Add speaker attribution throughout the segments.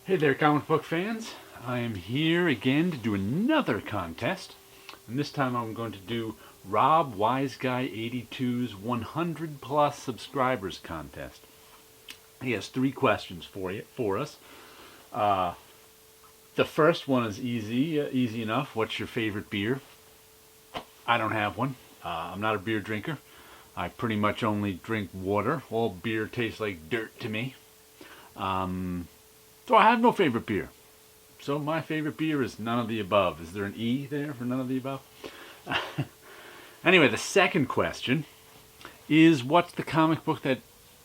Speaker 1: Hey there, comic book fans. I am here again to do another contest. And this time I'm going to do Rob Wiseguy82's 100 plus subscribers contest. He has 3 questions for us. The first one is easy enough. What's your favorite beer? I don't have one. I'm not a beer drinker. I pretty much only drink water. All beer tastes like dirt to me. So I have no favorite beer. So my favorite beer is none of the above. Is there an E there for none of the above? Anyway, the second question is, what's the comic book that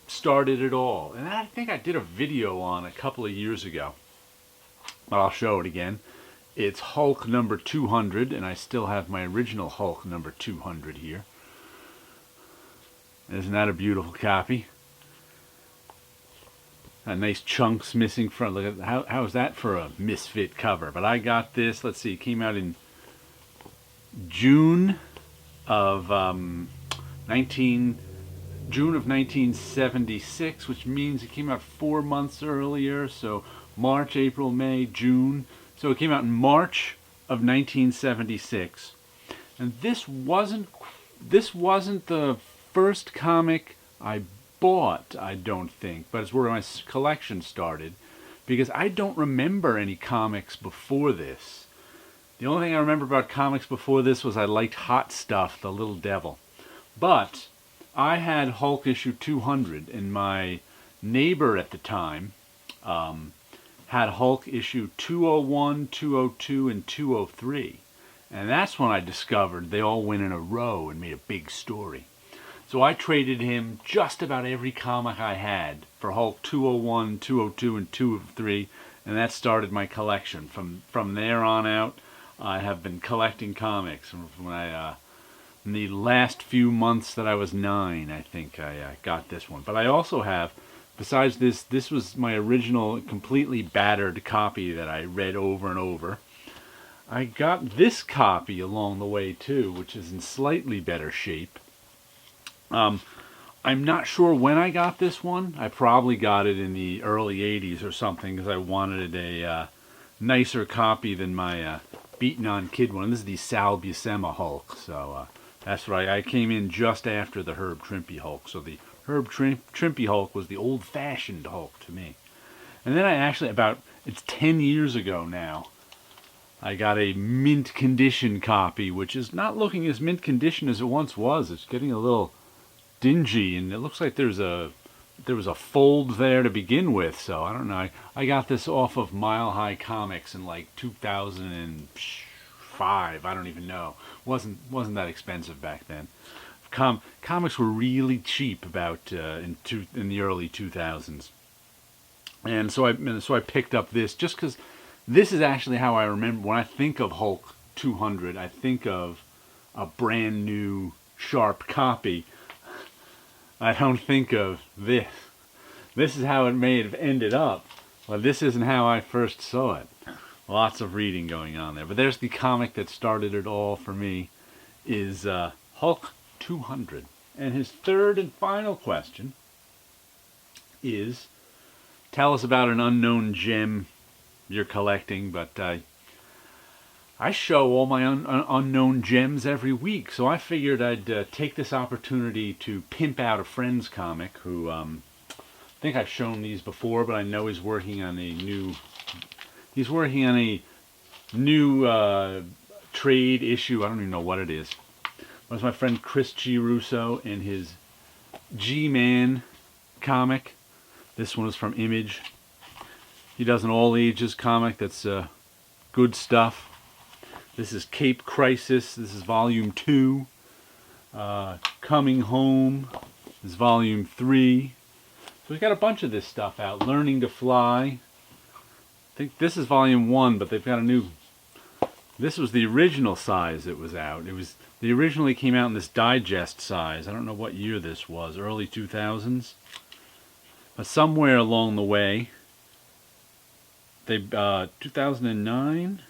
Speaker 1: started it all? And I think I did a video on a couple of years ago, but I'll show it again. It's Hulk number 200, and I still have my original Hulk number 200 here. Isn't that a beautiful copy? Nice chunks missing from. Look at how is that for a misfit cover? But I got this. Let's see. It came out in June of 1976, which means it came out 4 months earlier. So March, April, May, June. So it came out in March of 1976, and this wasn't the first comic I bought, I don't think, but it's where my collection started, because I don't remember any comics before this. The only thing I remember about comics before this was I liked Hot Stuff, the Little Devil. But I had Hulk issue 200, and my neighbor at the time had Hulk issue 201, 202, and 203. And that's when I discovered they all went in a row and made a big story. So I traded him just about every comic I had for Hulk 201, 202, and 203, and that started my collection. From there on out, I have been collecting comics. In the last few months that I was 9, I think I got this one. But I also have, besides this was my original completely battered copy that I read over and over. I got this copy along the way too, which is in slightly better shape. I'm not sure when I got this one. I probably got it in the early 80s or something, because I wanted a nicer copy than my beaten on kid one. This is the Sal Buscema Hulk, so that's right. I came in just after the Herb Trimpe Hulk, so the Herb Trimpe Hulk was the old-fashioned Hulk to me. And then I actually, it's 10 years ago now, I got a mint condition copy, which is not looking as mint condition as it once was. It's getting a little dingy, and it looks like there was a fold there to begin with, so I don't know. I got this off of Mile High Comics in like 2005. I don't even know. Wasn't that expensive back then. Comics were really cheap about in the early 2000s, and so I picked up this just because this is actually how I remember when I think of Hulk 200. I think of a brand new sharp copy. I don't think of this. This is how it may have ended up. Well, this isn't how I first saw it. Lots of reading going on there. But there's the comic that started it all for me, is Hulk 200. And his third and final question is, tell us about an unknown gem you're collecting. But I show all my unknown gems every week, so I figured I'd take this opportunity to pimp out a friend's comic who, I think I've shown these before, but I know he's working on a new trade issue. I don't even know what it is. It was my friend Chris G. Russo and his GMan comic. This one is from Image. He does an all ages comic that's good stuff. This is Cape Crisis. This is volume 2. Coming Home is volume 3. So we've got a bunch of this stuff out. Learning to Fly. I think this is volume 1, but they've got a new. This was the original size it was out. They originally came out in this digest size. I don't know what year this was. Early 2000s. But somewhere along the way, 2009.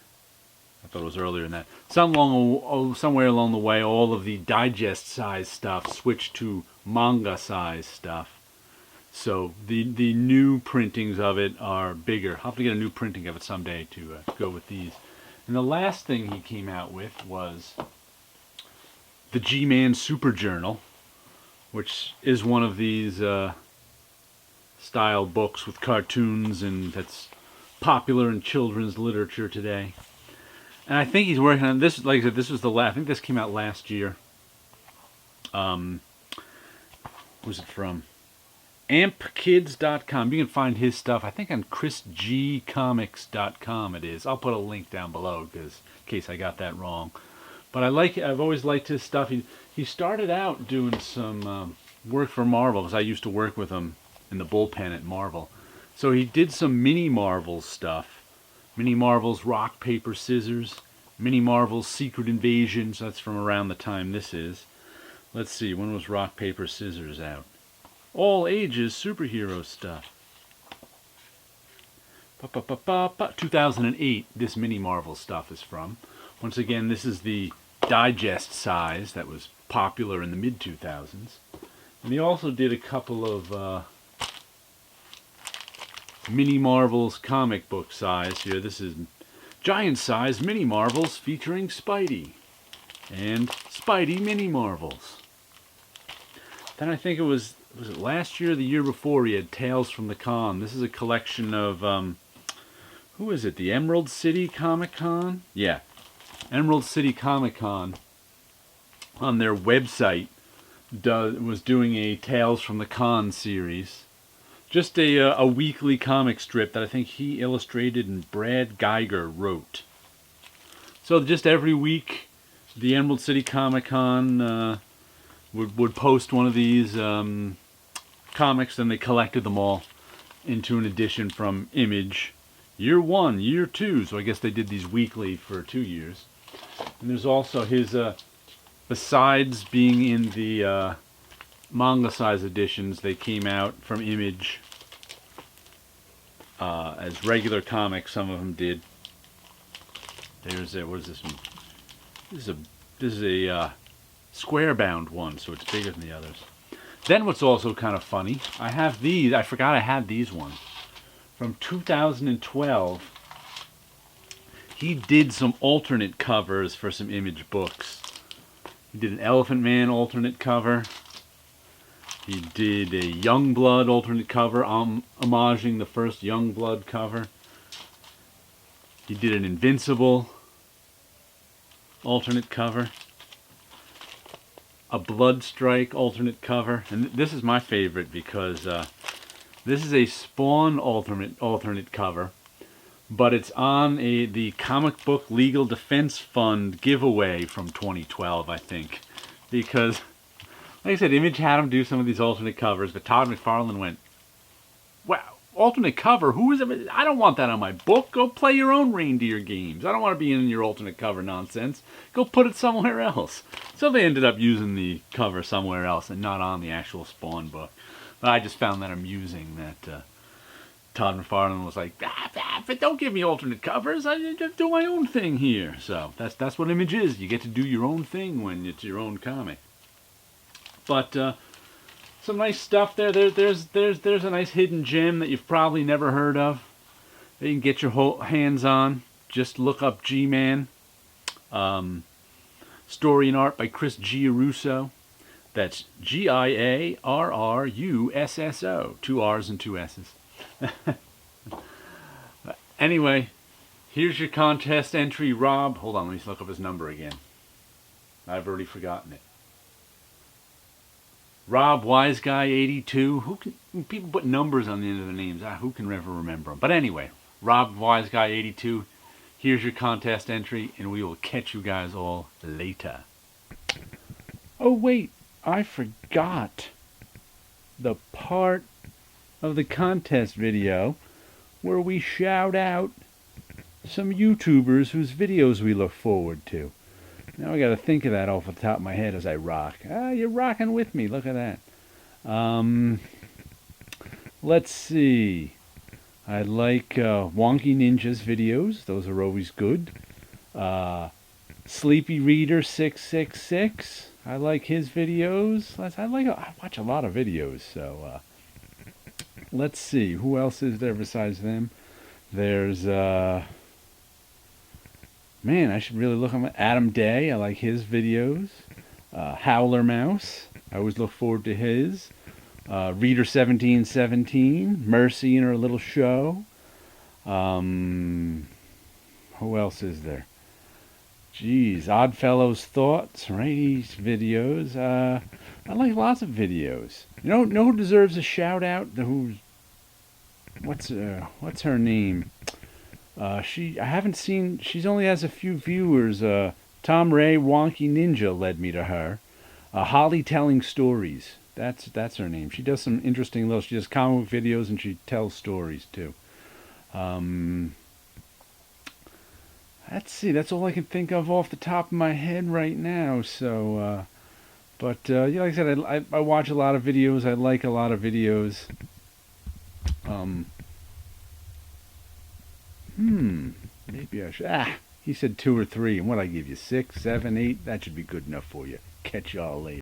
Speaker 1: I thought it was earlier than that. Somewhere along the way, all of the digest size stuff switched to manga size stuff. So the new printings of it are bigger. I'll have to get a new printing of it someday to go with these. And the last thing he came out with was the G-Man Super Journal, which is one of these style books with cartoons, and that's popular in children's literature today. And I think he's working on this. Like I said, this was the last. I think this came out last year. Who's it from? ampkids.com. You can find his stuff, I think, on chrisgcomics.com it is. I'll put a link down below in case I got that wrong. But I've always liked his stuff. He started out doing some work for Marvel, because I used to work with him in the bullpen at Marvel. So he did some Mini Marvels stuff. Mini Marvels Rock, Paper, Scissors. Mini Marvels Secret Invasion. So that's from around the time this is. Let's see, when was Rock, Paper, Scissors out? All ages superhero stuff. 2008, this Mini Marvel stuff is from. Once again, this is the digest size that was popular in the mid-2000s. And he also did a couple of Mini Marvels comic book size here. This is giant size Mini Marvels featuring Spidey. And Spidey Mini Marvels. Then I think was it last year or the year before, he had Tales from the Con. This is a collection of, who is it, the Emerald City Comic Con? Yeah, Emerald City Comic Con on their website was doing a Tales from the Con series. Just a weekly comic strip that I think he illustrated and Brad Geiger wrote. So just every week, the Emerald City Comic Con would post one of these comics, and they collected them all into an edition from Image. Year 1, Year 2, so I guess they did these weekly for 2 years. And there's also his, besides being in the manga size editions, they came out from Image as regular comics. Some of them did. There's a, what is this one? This is a square bound one, so it's bigger than the others. Then what's also kind of funny, I have these. I forgot I had these ones from 2012. He did some alternate covers for some Image books. He did an Elephant Man alternate cover. He did a Youngblood alternate cover, homaging the first Youngblood cover. He did an Invincible alternate cover. A Bloodstrike alternate cover. And this is my favorite because this is a Spawn alternate cover. But it's on the Comic Book Legal Defense Fund giveaway from 2012, I think. Because, like I said, Image had him do some of these alternate covers, but Todd McFarlane went, wow, alternate cover? Who is it? I don't want that on my book. Go play your own reindeer games. I don't want to be in your alternate cover nonsense. Go put it somewhere else. So they ended up using the cover somewhere else and not on the actual Spawn book. But I just found that amusing that Todd McFarlane was like, but don't give me alternate covers. I just do my own thing here. So that's what Image is. You get to do your own thing when it's your own comic. But some nice stuff there. There's a nice hidden gem that you've probably never heard of that you can get your hands on. Just look up G-Man. Story and art by Chris Giarrusso. That's Giarrusso. 2 R's and 2 S's. Anyway, here's your contest entry, Rob. Hold on, let me look up his number again. I've already forgotten it. Rob Wiseguy82. People put numbers on the end of their names. Who can ever remember them? But anyway, Rob Wiseguy82. Here's your contest entry, and we will catch you guys all later. Oh wait, I forgot the part of the contest video where we shout out some YouTubers whose videos we look forward to. Now I got to think of that off the top of my head as I rock. You're rocking with me. Look at that. Let's see. I like Wonky Ninja's videos. Those are always good. Sleepy Reader 666. I like his videos. I watch a lot of videos, so let's see, who else is there besides them? There's, man, I should really look on Adam Day. I like his videos. Howler Mouse. I always look forward to his. Reader1717. Mercy and her little show. Who else is there? Geez, Oddfellows Thoughts, right? He's videos. I like lots of videos. Know who deserves a shout out? What's her name? I haven't seen. She's only has a few viewers. Tom Ray Wonky Ninja led me to her. Holly Telling Stories. That's her name. She does some interesting little. She does comic videos and she tells stories too. Let's see. That's all I can think of off the top of my head right now. So, but yeah, like I said, I watch a lot of videos. I like a lot of videos. Maybe I should. He said 2 or 3. And what I give you, 6, 7, 8? That should be good enough for you. Catch y'all later.